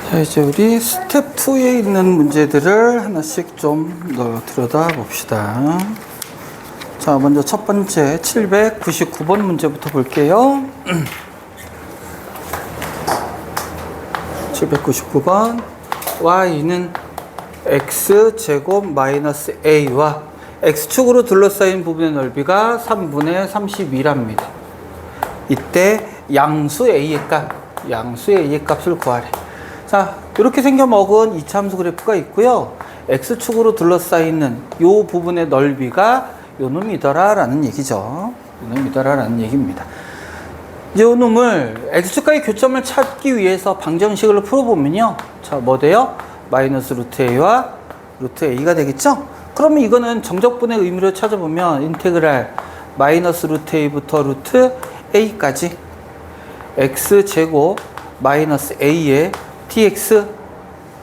자, 이제 우리 스텝 2에 있는 문제들을 하나씩 좀 들여다 봅시다. 자, 먼저 첫 번째 799번 문제부터 볼게요. 799번 y는 x제곱 마이너스 a와 x축으로 둘러싸인 부분의 넓이가 3분의 32랍니다. 이때 양수 a의 값을 구하래. 자, 이렇게 생겨먹은 이차함수 그래프가 있고요. x축으로 둘러싸이는 요 부분의 넓이가 요 놈이더라 라는 얘기죠. 요 놈이더라 라는 얘기입니다. 요 놈을 x축과의 교점을 찾기 위해서 방정식으로 풀어보면요. 자, 뭐 돼요? 마이너스 루트 a와 루트 a가 되겠죠? 그러면 이거는 정적분의 의미로 찾아보면 인테그랄 마이너스 루트 a부터 루트 a까지 x제곱 마이너스 a의 dx.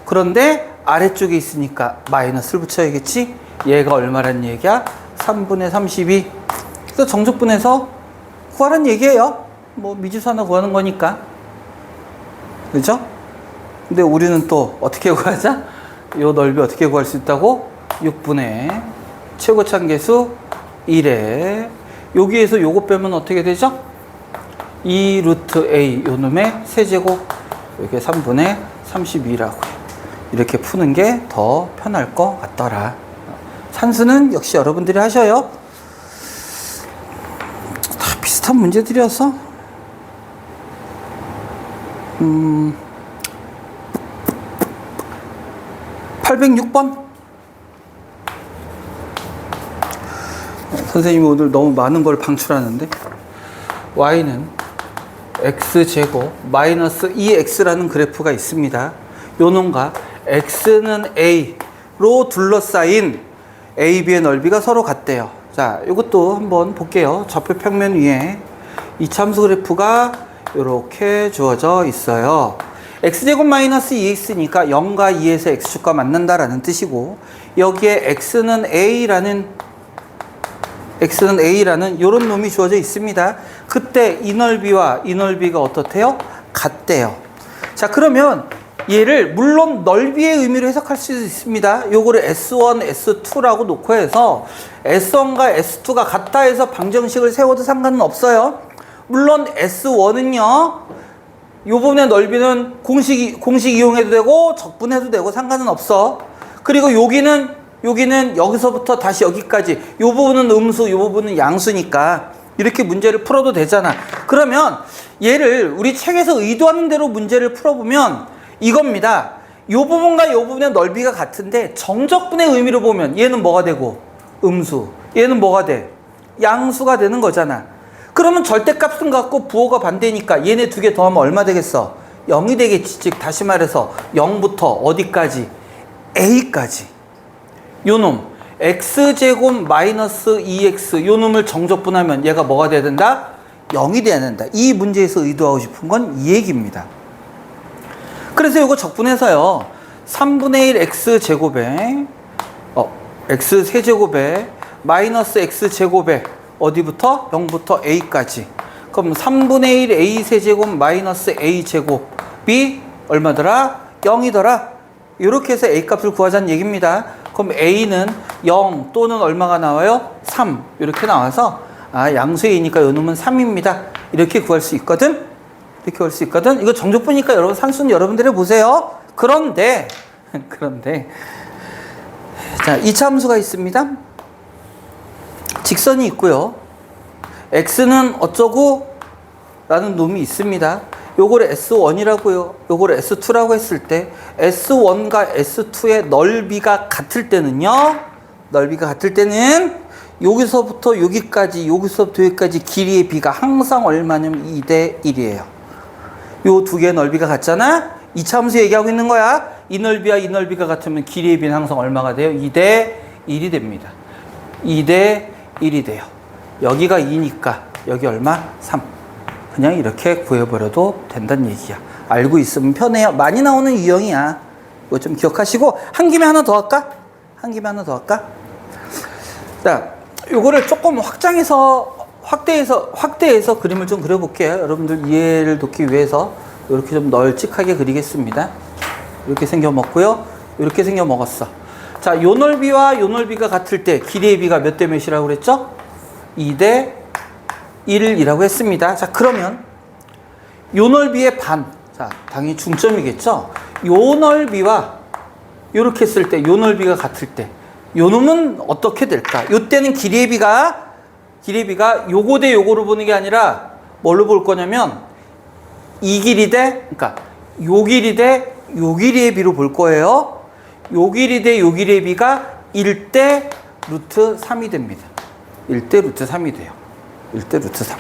그런데 아래쪽에 있으니까 마이너스를 붙여야겠지? 얘가 얼마란 얘기야? 3분의 32. 그래서 정적분에서 구하란 얘기예요. 뭐 미지수 하나 구하는 거니까. 그죠? 근데 우리는 또 어떻게 구하자? 요 넓이 어떻게 구할 수 있다고? 6분의 최고차계수 1에 여기에서 요거 빼면 어떻게 되죠? 2 루트 a 요 놈의 세제곱 이렇게 3분의 32라고요. 이렇게 푸는 게 더 편할 것 같더라. 산수는 역시 여러분들이 하셔요. 다 비슷한 문제들이어서 806번. 선생님이 오늘 너무 많은 걸 방출하는데 y는 x제곱 마이너스 2x라는 그래프가 있습니다. 요 놈과 x는 a로 둘러싸인 AB의 넓이가 서로 같대요. 자, 이것도 한번 볼게요. 좌표 평면 위에 이차함수 그래프가 이렇게 주어져 있어요. x제곱 마이너스 2x니까 0과 2에서 x축과 만난다라는 뜻이고, 여기에 x는 a라는 이런 놈이 주어져 있습니다. 그때 이 넓이와 이 넓이가 어떻대요? 같대요. 자, 그러면 얘를 물론 넓이의 의미로 해석할 수 있습니다. 요거를 S1, S2라고 놓고 해서 S1과 S2가 같다 해서 방정식을 세워도 상관은 없어요. 물론 S1은요, 요 부분의 넓이는 공식 이용해도 되고 적분해도 되고 상관은 없어. 그리고 여기는 여기서부터 다시 여기까지 요 부분은 음수, 요 부분은 양수니까 이렇게 문제를 풀어도 되잖아. 그러면 얘를 우리 책에서 의도하는 대로 문제를 풀어보면 이겁니다. 요 부분과 요 부분의 넓이가 같은데 정적분의 의미로 보면 얘는 뭐가 되고? 음수. 얘는 뭐가 돼? 양수가 되는 거잖아. 그러면 절대값은 같고 부호가 반대니까 얘네 두 개 더하면 얼마 되겠어? 0이 되겠지. 즉 다시 말해서 0부터 어디까지? a까지. 요 놈 x제곱 마이너스 2x 요 놈을 정적분하면 얘가 뭐가 돼야 된다? 0이 돼야 된다. 이 문제에서 의도하고 싶은 건 이 얘기입니다. 그래서 이거 적분해서요, 3분의 1 x제곱에 x세제곱에 마이너스 x제곱에 어디부터? 0부터 a까지. 그럼 3분의 1 a세제곱 마이너스 a제곱이 얼마더라? 0이더라. 이렇게 해서 a값을 구하자는 얘기입니다. 그럼 a는 0 또는 얼마가 나와요? 3. 이렇게 나와서 양수의 a니까 요 놈은 3입니다. 이렇게 구할 수 있거든. 이거 정적분이니까 여러분 산수는 여러분들이 보세요. 그런데 자, 이차함수가 있습니다. 직선이 있고요. x는 어쩌고 라는 놈이 있습니다. 요거를 S1이라고요. 요거를 S2라고 했을 때 S1과 S2의 넓이가 같을 때는 여기서부터 여기까지, 여기서부터 여기까지 길이의 비가 항상 얼마냐면 2대 1이에요. 요 두 개의 넓이가 같잖아? 이차함수 얘기하고 있는 거야. 이 넓이와 이 넓이가 같으면 길이의 비는 항상 얼마가 돼요? 2대 1이 됩니다. 2대 1이 돼요. 여기가 2니까 여기 얼마? 3. 그냥 이렇게 구해버려도 된다는 얘기야. 알고 있으면 편해요. 많이 나오는 유형이야. 이거 좀 기억하시고 한 김에 하나 더 할까? 자, 요거를 조금 확대해서 그림을 좀 그려볼게요. 여러분들 이해를 돕기 위해서 이렇게 좀 널찍하게 그리겠습니다. 이렇게 생겨 먹고요. 이렇게 생겨 먹었어. 자, 요 넓이와 요 넓이가 같을 때 길이의 비가 몇 대 몇이라고 그랬죠? 2대 1이라고 했습니다. 자, 그러면 요 넓이의 반. 자, 당연히 중점이겠죠? 요 넓이와 요렇게 했을 때 요 넓이가 같을 때 요 놈은 어떻게 될까? 요 때는 길이의 비가 요거 대 요거로 보는 게 아니라 뭘로 볼 거냐면 이 길이 대, 그러니까 요 길이 대 요 길이의 비로 볼 거예요. 요 길이 대 요 길이의 비가 1대 루트 3이 됩니다. 1대 루트 3이 돼요. 1대 루트 3.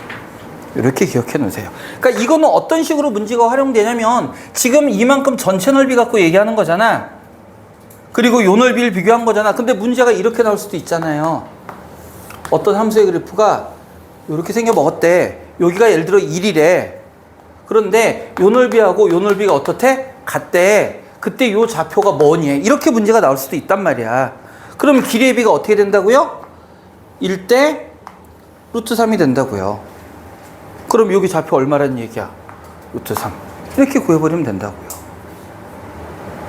이렇게 기억해 놓으세요. 그러니까 이거는 어떤 식으로 문제가 활용되냐면 지금 이만큼 전체 넓이 갖고 얘기하는 거잖아. 그리고 요 넓이를 비교한 거잖아. 근데 문제가 이렇게 나올 수도 있잖아요. 어떤 함수의 그래프가 이렇게 생겨 먹었대. 여기가 예를 들어 1이래. 그런데 요 넓이하고 요 넓이가 어떻대? 같대. 그때 요 좌표가 뭐니? 이렇게 문제가 나올 수도 있단 말이야. 그럼 길이의 비가 어떻게 된다고요? 1대 루트 3이 된다고요. 그럼 여기 좌표 얼마라는 얘기야? 루트 3. 이렇게 구해버리면 된다고요.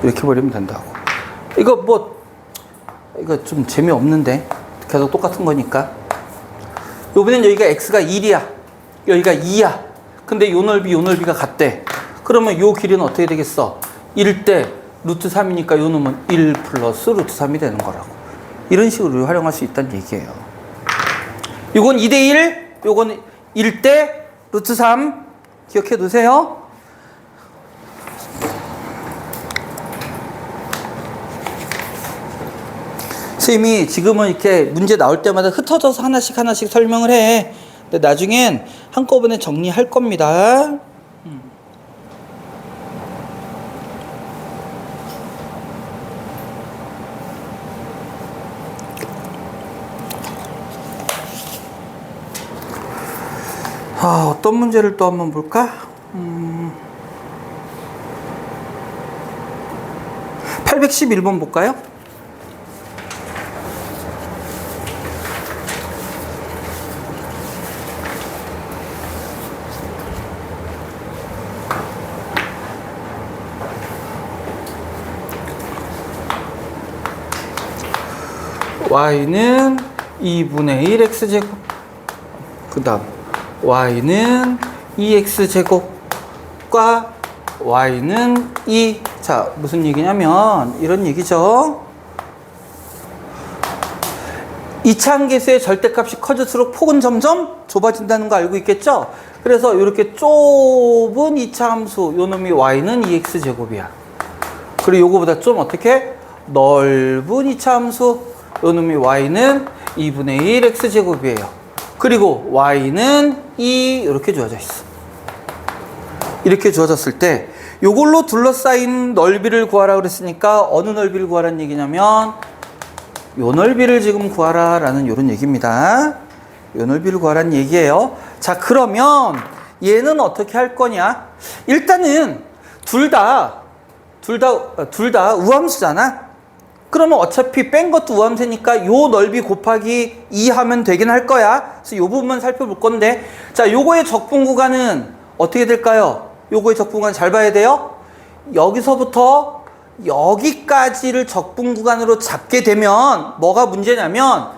이렇게 버리면 된다고. 이거 좀 재미없는데. 계속 똑같은 거니까. 요번엔 여기가 x가 1이야. 여기가 2야. 근데 요 넓이가 같대. 그러면 요 길이는 어떻게 되겠어? 1대 루트 3이니까 요 놈은 1 플러스 루트 3이 되는 거라고. 이런 식으로 활용할 수 있다는 얘기예요. 요건 2대 1, 요건 1대 루트 3 기억해 두세요. 선생님이 지금은 이렇게 문제 나올 때마다 흩어져서 하나씩 설명을 해. 근데 나중엔 한꺼번에 정리할 겁니다. 어떤 문제를 또 한번 볼까? 811번 볼까요? y는 2분의 1 x제곱, 그 다음 y는 2x제곱과 y는 2. 자, 무슨 얘기냐면 이런 얘기죠. 이차함계수의 절대값이 커질수록 폭은 점점 좁아진다는 거 알고 있겠죠? 그래서 이렇게 좁은 이차함수 요 놈이 y는 2x제곱이야. 그리고 요거보다 좀 어떻게? 넓은 이차함수 요 놈이 y는 2분의 1 x제곱이에요. 그리고 y는 2 이렇게 주어져 있어. 이렇게 주어졌을 때 요걸로 둘러싸인 넓이를 구하라 그랬으니까 어느 넓이를 구하라는 얘기냐면 요 넓이를 지금 구하라 라는 요런 얘기입니다. 요 넓이를 구하라는 얘기예요. 자, 그러면 얘는 어떻게 할 거냐? 일단은 둘 다 우함수잖아. 그러면 어차피 뺀 것도 우함수니까 요 넓이 곱하기 2 하면 되긴 할 거야. 그래서 요 부분만 살펴볼 건데, 자, 요거의 적분 구간은 어떻게 될까요? 요거의 적분 구간 잘 봐야 돼요. 여기서부터 여기까지를 적분 구간으로 잡게 되면 뭐가 문제냐면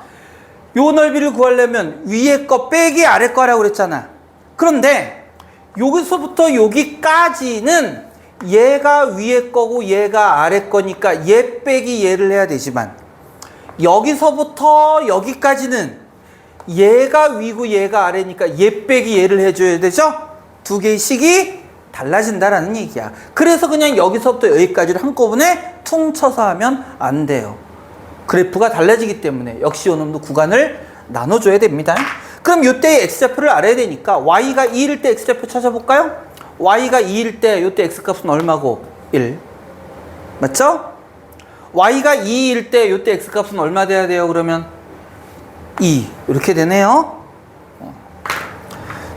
요 넓이를 구하려면 위에 거 빼기 아래 거라고 그랬잖아. 그런데 여기서부터 여기까지는 얘가 위에 거고 얘가 아래 거니까 얘 빼기 얘를 해야 되지만 여기서부터 여기까지는 얘가 위고 얘가 아래니까 얘 빼기 얘를 해줘야 되죠? 두 개의 식이 달라진다라는 얘기야. 그래서 그냥 여기서부터 여기까지를 한꺼번에 퉁쳐서 하면 안 돼요. 그래프가 달라지기 때문에 역시 요놈도 구간을 나눠줘야 됩니다. 그럼 요때의 x좌표를 알아야 되니까 y가 2일 때 x좌표 찾아볼까요? y가 2일 때 요때 x값은 얼마고? 1. 맞죠? y가 2일 때 요때 x값은 얼마 돼야 돼요? 그러면 2. 이렇게 되네요.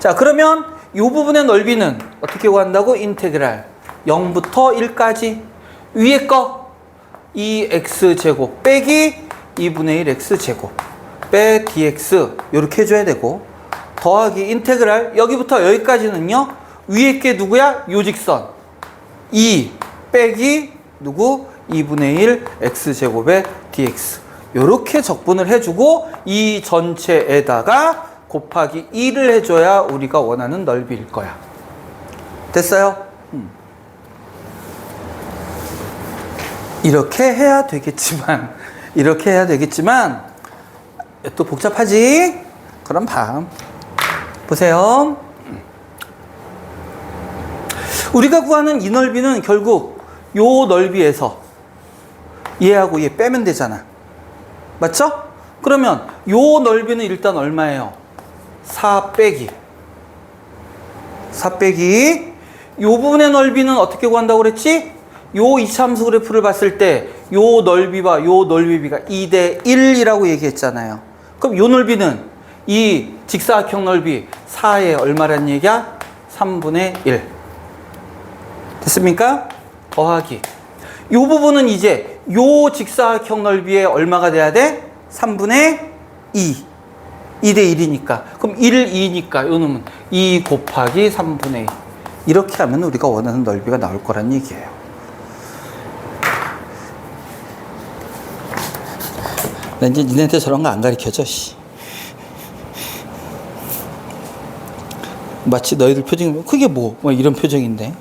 자, 그러면 요 부분의 넓이는 어떻게 구한다고? 인테그랄 0부터 1까지 위에 거 2x제곱 빼기 2분의 1 x제곱 빼 dx 요렇게 해줘야 되고 더하기 인테그랄 여기부터 여기까지는요 위에 게 누구야? 요직선. 2 빼기 누구? 2분의 1 x제곱의 dx. 요렇게 적분을 해주고 이 전체에다가 곱하기 1을 해줘야 우리가 원하는 넓이일 거야. 됐어요? 이렇게 해야 되겠지만 또 복잡하지? 그럼 보세요. 우리가 구하는 이 넓이는 결국 요 넓이에서 얘하고 얘 빼면 되잖아. 맞죠? 그러면 요 넓이는 일단 얼마예요? 4 빼기 요 부분의 넓이는 어떻게 구한다고 그랬지? 요 이차함수 그래프를 봤을 때 요 넓이와 요 넓이가 2대 1이라고 얘기했잖아요. 그럼 요 넓이는 이 직사각형 넓이 4의 얼마란 얘기야? 3분의 1. 됐습니까? 더하기 요 부분은 이제 요 직사각형 넓이의 얼마가 돼야 돼? 3분의 2. 2대 1이니까. 그럼 1, 2니까 요 놈은 2 곱하기 3분의 2. 이렇게 하면 우리가 원하는 넓이가 나올 거란 얘기예요. 나 이제 니네한테 저런 거 안 가르쳐줘, 씨. 마치 너희들 표정이, 그게 뭐 이런 표정인데.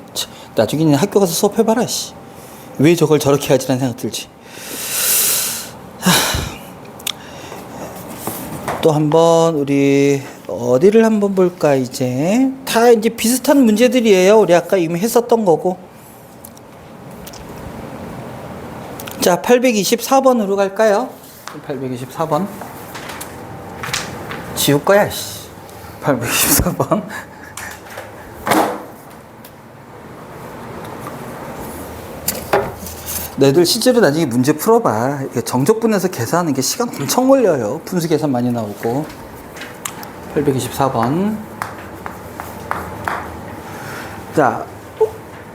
나중에 니네 학교 가서 수업해봐라, 씨. 왜 저걸 저렇게 하지라는 생각 들지. 또 한번 우리 어디를 한번 볼까. 이제 다 이제 비슷한 문제들이에요. 우리 아까 이미 했었던 거고. 자, 824번으로 갈까요? 824번 지울 거야, 씨. 824번 너희들 실제로 나중에 문제 풀어봐. 이게 정적분해서 계산하는 게 시간 엄청 걸려요. 분수 계산 많이 나오고. 824번. 자,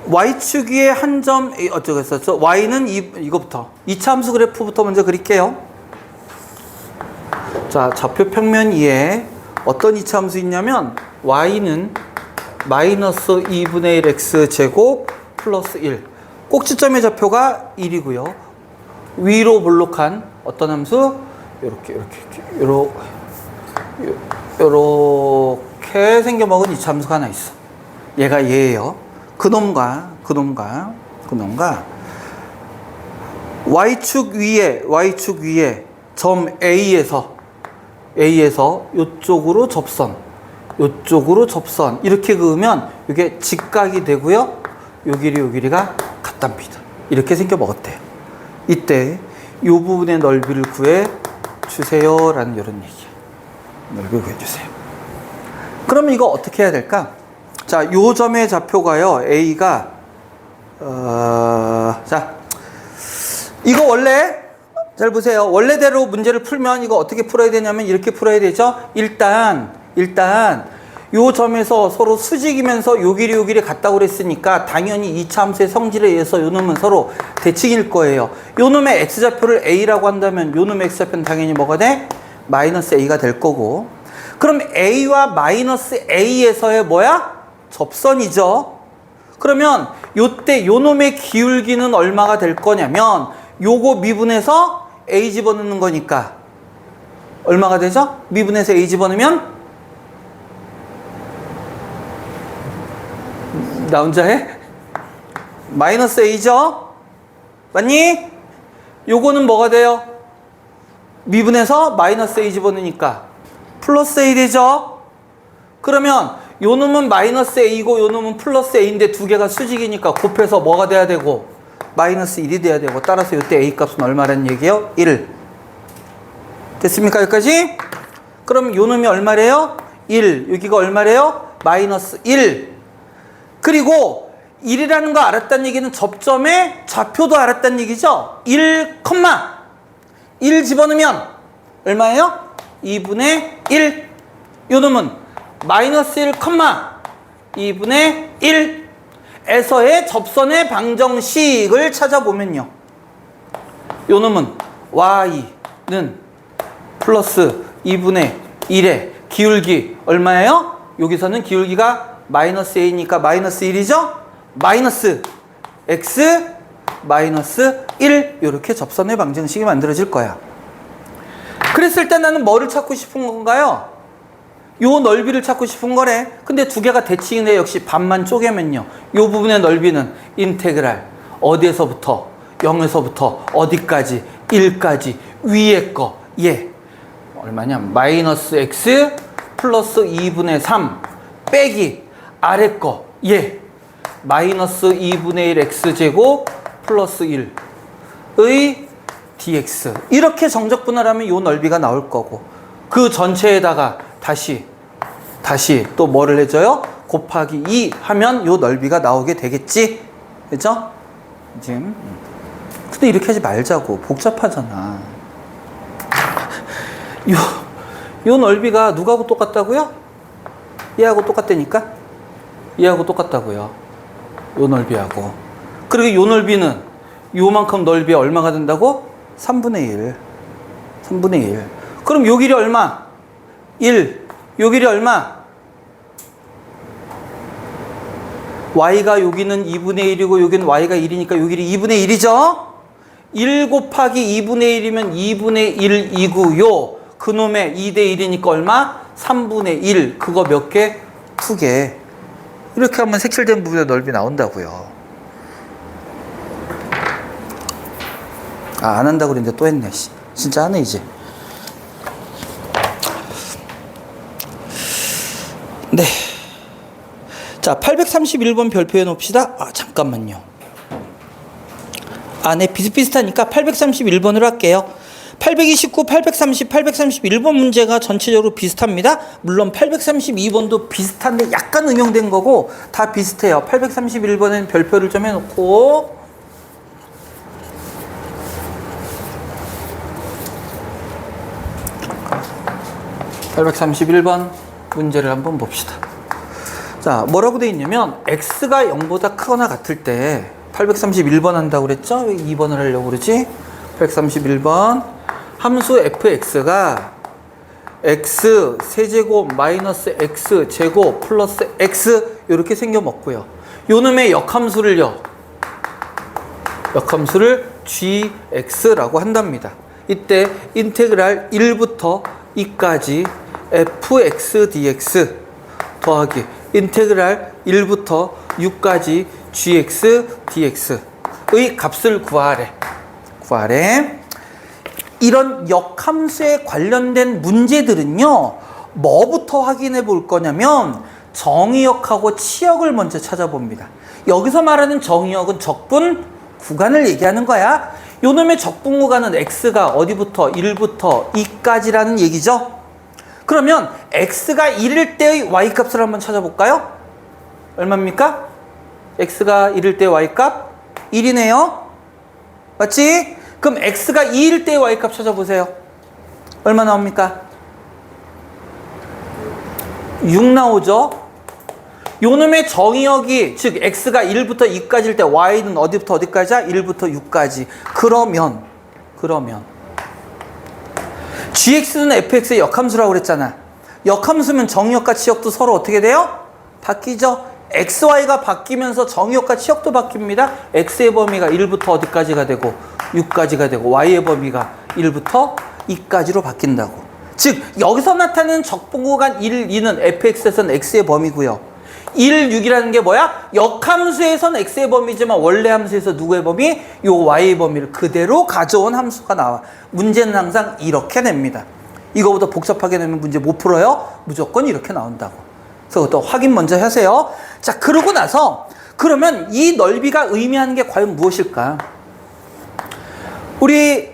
y축 위에 한 점 어쩌고 했었죠? y는 이거부터 2차 함수 그래프부터 먼저 그릴게요. 자, 좌표 평면 위에 어떤 2차 함수 있냐면 y는 마이너스 2분의 1 x제곱 플러스 1. 꼭지점의 좌표가 1이고요. 위로 볼록한 어떤 함수? 요렇게 생겨먹은 2차 함수가 하나 있어. 얘가 얘예요. 그놈과 y축 위에 점 A에서 요쪽으로 접선 이렇게 그으면 이게 직각이 되고요. 요 길이가 같답니다. 이렇게 생겨 먹었대요. 이때 요 부분의 넓이를 구해 주세요 라는 이런 얘기야. 넓이를 구해 주세요. 그러면 이거 어떻게 해야 될까? 자, 요 점의 좌표가요, A가 자, 이거 원래 잘 보세요. 원래대로 문제를 풀면 이거 어떻게 풀어야 되냐면 이렇게 풀어야 되죠. 일단 요 점에서 서로 수직이면서 요 길이 같다고 그랬으니까 당연히 2차 함수의 성질에 의해서 요 놈은 서로 대칭일 거예요. 요 놈의 x좌표를 A라고 한다면 요 놈의 x좌표는 당연히 뭐가 돼? 마이너스 A가 될 거고. 그럼 A와 마이너스 A에서의 뭐야? 접선이죠. 그러면 요때 요 놈의 기울기는 얼마가 될 거냐면 요거 미분해서 A 집어넣는 거니까 얼마가 되죠? 미분해서 A 집어넣으면 나 혼자 해? 마이너스 A죠? 맞니? 요거는 뭐가 돼요? 미분해서 마이너스 A 집어넣으니까 플러스 A 되죠? 그러면 요 놈은 마이너스 A고 요 놈은 플러스 A인데 두 개가 수직이니까 곱해서 뭐가 돼야 되고 마이너스 1이 돼야 되고 따라서 이때 A 값은 얼마라는 얘기예요? 1. 됐습니까? 여기까지? 그럼 요 놈이 얼마래요? 1. 여기가 얼마래요? 마이너스 1. 그리고 1이라는 거 알았다는 얘기는 접점의 좌표도 알았다는 얘기죠? 1, 1 집어넣으면 얼마예요? 2분의 1. 요 놈은 마이너스 1, 2분의 1 에서의 접선의 방정식을 찾아보면요. 요 놈은 y는 플러스 2분의 1의 기울기 얼마예요? 여기서는 기울기가 마이너스 a니까 마이너스 1이죠? 마이너스 x 마이너스 1 이렇게 접선의 방정식이 만들어질 거야. 그랬을 때 나는 뭐를 찾고 싶은 건가요? 요 넓이를 찾고 싶은 거래. 근데 두 개가 대칭인데 역시 반만 쪼개면요, 요 부분의 넓이는 인테그랄 어디에서부터 0에서부터 어디까지 1까지 위에 거 얘 얼마냐? 마이너스 x 플러스 2분의 3 빼기 아래 거 얘 마이너스 2분의 1 x제곱 플러스 1의 dx. 이렇게 정적 분할하면 요 넓이가 나올 거고, 그 전체에다가 다시 또 뭐를 해줘요? 곱하기 2 하면 요 넓이가 나오게 되겠지. 그죠? 지금. 근데 이렇게 하지 말자고. 복잡하잖아. 요 넓이가 누구하고 똑같다고요? 얘하고 똑같다니까? 얘하고 똑같다고요. 요 넓이하고. 그리고 요 넓이는 요만큼 넓이에 얼마가 된다고? 3분의 1. 3분의 1. 그럼 요 길이 얼마? 1. 요 길이 얼마? y가 여기는 2분의 1이고 여기는 y가 1이니까 요 길이 2분의 1이죠? 1 곱하기 2분의 1이면 2분의 1이고요. 그놈의 2대 1이니까 얼마? 3분의 1. 그거 몇 개? 2개. 이렇게 하면 색칠된 부분의 넓이 나온다고요. 안 한다고 그랬는데 또 했네. 진짜 하네 이제. 네. 자, 831번 별표해 놓읍시다. 잠깐만요. 네, 비슷비슷하니까 831번으로 할게요. 829, 830, 831번 문제가 전체적으로 비슷합니다. 물론 832번도 비슷한데 약간 응용된 거고 다 비슷해요. 831번엔 별표를 좀 해놓고, (831번) 문제를 한번 봅시다. 자, 뭐라고 돼 있냐면 x가 0보다 크거나 같을 때 831번 한다고 그랬죠? 왜 2번을 하려고 그러지? 831번 함수 fx가 x 세제곱 마이너스 x 제곱 플러스 x 이렇게 생겨 먹고요. 요놈의 역함수를 gx라고 한답니다. 이때 인테그랄 1부터 2까지 fx dx 더하기 인테그랄 1부터 6까지 gx dx의 값을 구하래. 이런 역함수에 관련된 문제들은요, 뭐부터 확인해 볼 거냐면 정의역하고 치역을 먼저 찾아봅니다. 여기서 말하는 정의역은 적분 구간을 얘기하는 거야. 요놈의 적분 구간은 x가 어디부터 1부터 2까지라는 얘기죠. 그러면 x가 1일 때의 y값을 한번 찾아볼까요? 얼마입니까? x가 1일 때 y값 1이네요. 맞지? 그럼 x가 2일 때의 y값 찾아보세요. 얼마 나옵니까? 6 나오죠? 요놈의 정의역이, 즉 x가 1부터 2까지일 때 y는 어디부터 어디까지야? 1부터 6까지. 그러면 gx는 fx의 역함수라고 그랬잖아. 역함수면 정의역과 치역도 서로 어떻게 돼요? 바뀌죠? xy가 바뀌면서 정의역과 치역도 바뀝니다. x의 범위가 1부터 어디까지가 되고 6까지가 되고 y의 범위가 1부터 2까지로 바뀐다고. 즉 여기서 나타나는 적분구간 1, 2는 fx에서는 x의 범위고요. 1, 6이라는 게 뭐야? 역함수에서는 x의 범위지만 원래 함수에서 누구의 범위? 요 y의 범위를 그대로 가져온 함수가 나와. 문제는 항상 이렇게 냅니다. 이거보다 복잡하게 내면 문제 못 풀어요. 무조건 이렇게 나온다고. 그래서 또 확인 먼저 하세요. 자, 그러고 나서 그러면 이 넓이가 의미하는 게 과연 무엇일까? 우리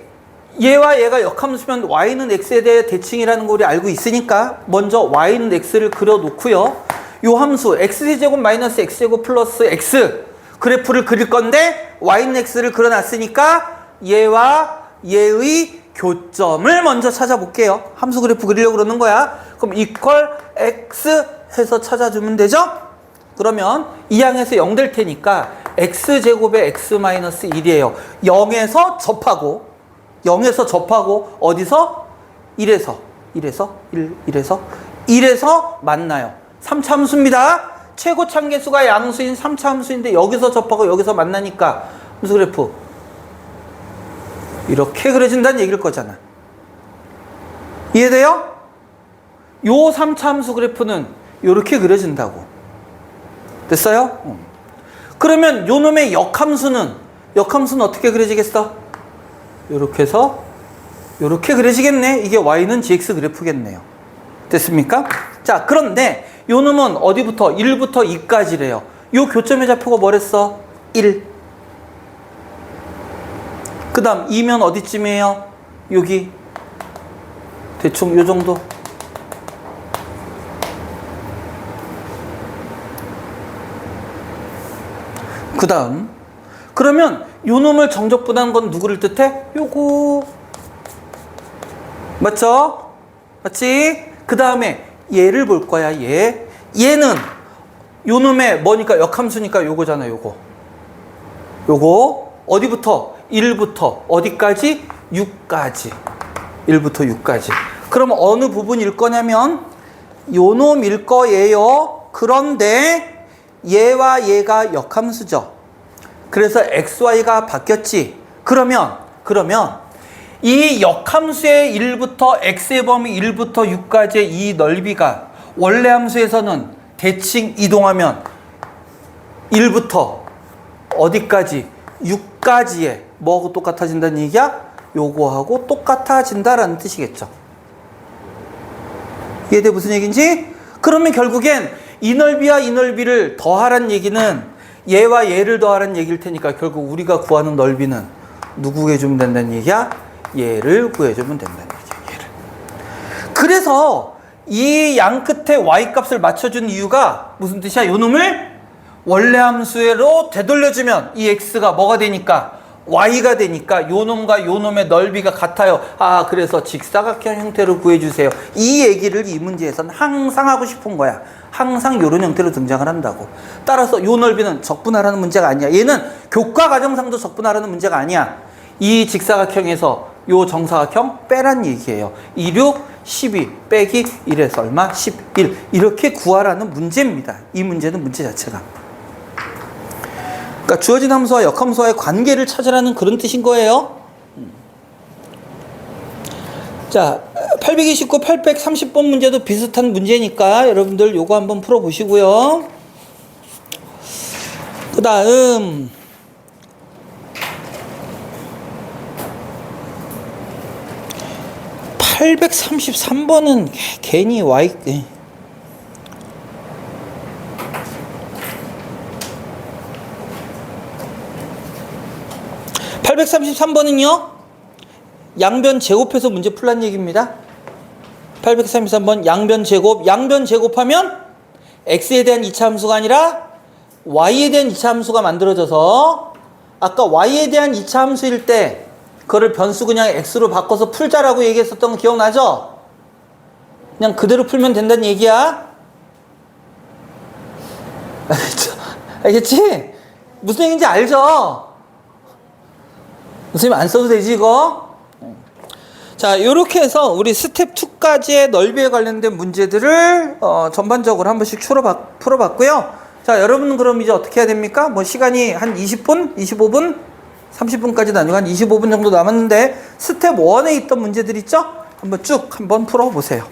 얘와 얘가 역함수면 y는 x에 대해 대칭이라는 거 우리 알고 있으니까 먼저 y는 x를 그려놓고요. 요 함수 x제곱 마이너스 x제곱 플러스 x 그래프를 그릴 건데 y는 x를 그려놨으니까 얘와 얘의 교점을 먼저 찾아볼게요. 함수 그래프 그리려고 그러는 거야. 그럼 이퀄 x 해서 찾아주면 되죠? 그러면 이 항에서 0 될 테니까 x제곱에 x 마이너스 1이에요. 0에서 접하고 어디서? 1에서 만나요. 3차 함수입니다. 최고 참계수가 양수인 3차 함수인데 여기서 접하고 여기서 만나니까 무슨 그래프? 이렇게 그려진다는 얘기일 거잖아. 이해돼요? 요 3차 함수 그래프는 이렇게 그려진다고. 됐어요? 그러면 요 놈의 역함수는 어떻게 그려지겠어? 이렇게 해서 이렇게 그려지겠네. 이게 y는 gx 그래프겠네요. 됐습니까? 자, 그런데 요 놈은 어디부터? 1부터 2까지래요. 요 교점의 좌표가 뭐랬어? 1. 그 다음 2면 어디쯤이에요? 여기 대충 요 정도. 그 다음 그러면 요 놈을 정적분한 건 누구를 뜻해? 요거 맞죠? 맞지? 그 다음에 얘를 볼 거야. 얘는 요 놈의 뭐니까 역함수니까 요거잖아. 요거 어디부터? 1부터 어디까지? 6까지. 1부터 6까지. 그럼 어느 부분일 거냐면 요 놈일 거예요. 그런데 얘와 얘가 역함수죠. 그래서 xy가 바뀌었지. 그러면 이 역함수의 1부터 x의 범위 1부터 6까지의 이 넓이가 원래 함수에서는 대칭 이동하면 1부터 어디까지? 6까지의 뭐하고 똑같아진다는 얘기야? 요거하고 똑같아진다라는 뜻이겠죠. 이해돼? 무슨 얘기인지? 그러면 결국엔 이 넓이와 이 넓이를 더하란 얘기는 얘와 얘를 더하란 얘기일 테니까 결국 우리가 구하는 넓이는 누구 구해주면 된다는 얘기야? 얘를 구해주면 된다는 얘기야. 얘를. 그래서 이 양 끝에 y 값을 맞춰준 이유가 무슨 뜻이야? 요 놈을 원래 함수로 되돌려주면 이 x가 뭐가 되니까? y가 되니까 요 놈과 요 놈의 넓이가 같아요. 아, 그래서 직사각형 형태로 구해주세요. 이 얘기를 이 문제에서는 항상 하고 싶은 거야. 항상 요런 형태로 등장을 한다고. 따라서 요 넓이는 적분하라는 문제가 아니야. 얘는 교과 과정상도 적분하라는 문제가 아니야. 이 직사각형에서 요 정사각형 빼란 얘기예요. 26, 12 빼기 1에서 얼마? 11. 이렇게 구하라는 문제입니다. 이 문제는 문제 자체가. 그러니까 주어진 함수와 역함수와의 관계를 찾으라는 그런 뜻인 거예요. 자, 829, 830번 문제도 비슷한 문제니까 여러분들 요거 한번 풀어보시고요. 그 다음 833번은 괜히 y 833번은요 양변 제곱해서 문제 풀란 얘기입니다. 833번 양변 제곱. 양변 제곱하면 x에 대한 2차 함수가 아니라 y에 대한 2차 함수가 만들어져서 아까 y에 대한 2차 함수일 때 그거를 변수 그냥 x로 바꿔서 풀자라고 얘기했었던 거 기억나죠? 그냥 그대로 풀면 된다는 얘기야. 알겠지? 무슨 얘기인지 알죠? 선생님 안 써도 되지 이거? 자, 요렇게 해서 우리 스텝 2까지의 넓이에 관련된 문제들을 전반적으로 한 번씩 풀어봤고요. 자, 여러분은 그럼 이제 어떻게 해야 됩니까? 뭐 시간이 한 20분? 25분? 30분까지는 아니고 한 25분 정도 남았는데 스텝 1에 있던 문제들 있죠? 한번 쭉 한번 풀어보세요.